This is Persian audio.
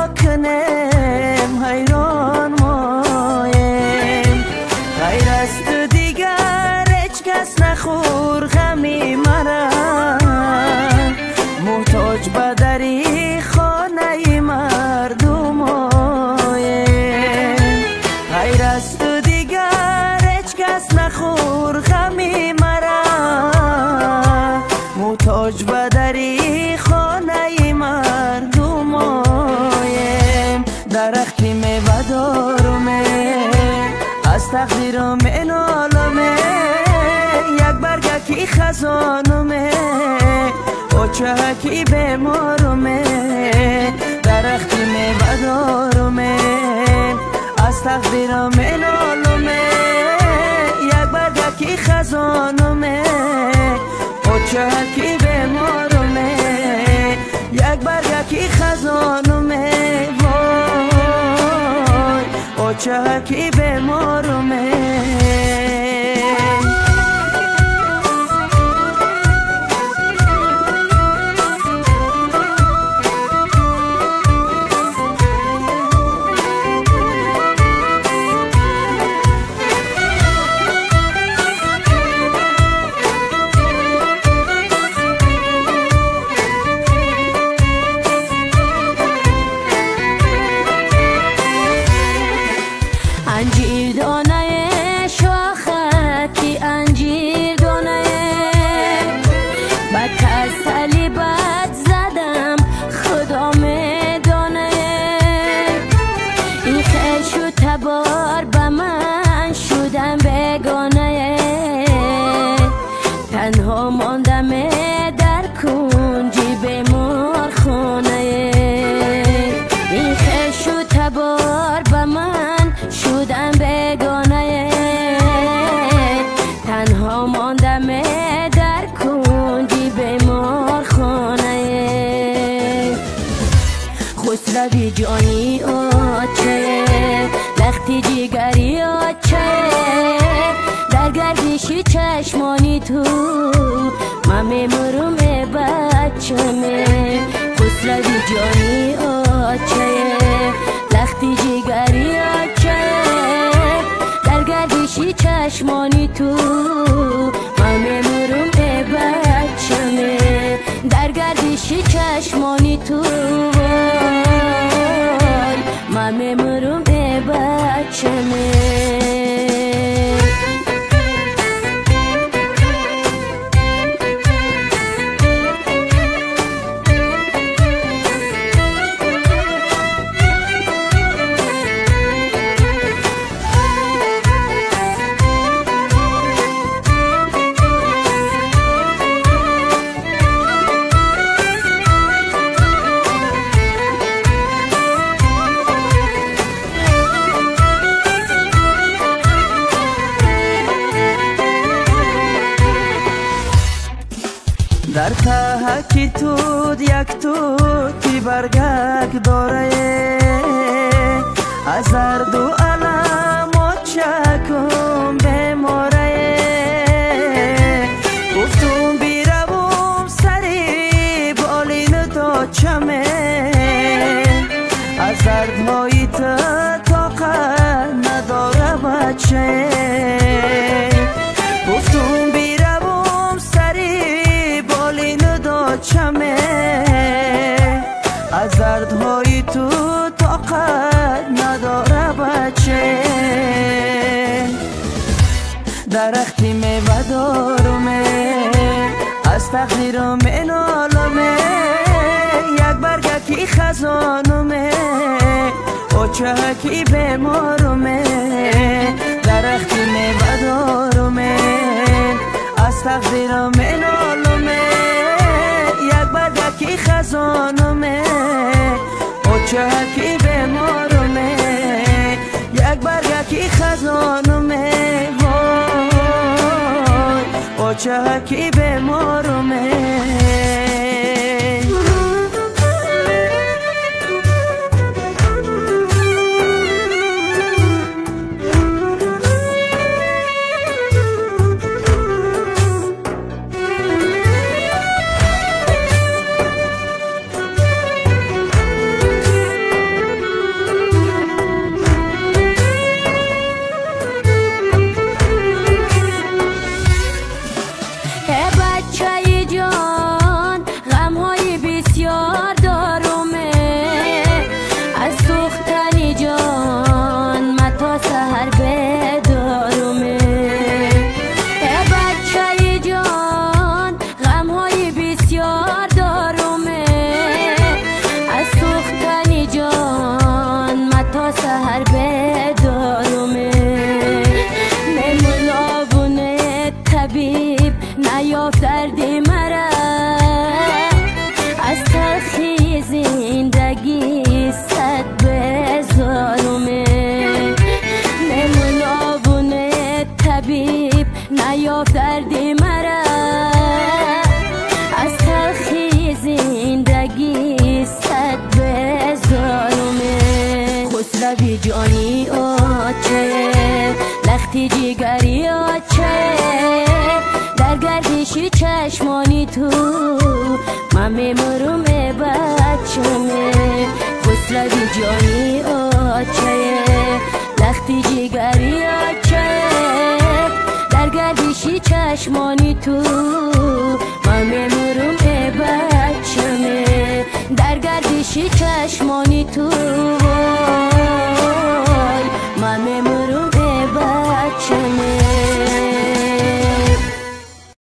کنیم حیران مایم غیر از تو دیگر هیچ کس نخور غمی مرا محتاج به دری خانه مردم مایم غیر از تو دیگر هیچ کس نخور غمی مرا محتاج به دری خانه مردم مایم درختی میوه دارمه از تقدیرم این عالمه یک برگکی خزانمه و چهکی بیمارمه درختی میوه دارمه از تقدیرم این عالمه یک برگکی خزانمه و چهکی بیمارمه یک برگکی خزانمه وای و چهکی بیمارمه انجیر دانه شاخکی انجیر دانه با تسلی بد زدم خدا میدانه این خیل شد تبار به من شدم بگانه تنها ماندم در کنجی بیمار خانه این خیل شد تبار به من شدم بگانه تنها ماندم در کنجی بیمار خانه خسروی جانی آچه لختی جگری آچه در گردشی چشمانی تو من میمرم بچمه خسروی جانی آچه لختی جگری آچه در گردشی چشمانی تو من میمرم بچمه در گردشی چشمانی تو من میمرم بچمه در تهکی تود یک توتی برگک داره از درد و علم و چکم بیماره گفتم بیروم سری بالین تا چمه از دردهای طاقت نداره بچه گفتم بیروم سری بالین تا چمه از دردهای تو طاقت نداره بچه درختی میوه دارمه از تقدیرم این عالمه یک برگکی خزانمه و چهکی بیمارمه درختی میوه دارمه از تقدیرم این عالمه یک برگکی خزانمه و چهکی بیمارمه یک برگکی خزانمه وای و چهکی بیمارمه خسروی جانی آچه لختی جگری آچه در گردشی چشمانی تو من میمرم بچمه خسروی جانی آچه لختی جگری آچه در گردشی چشمانی تو من میمرم بچمه در گردشی چشمانی تو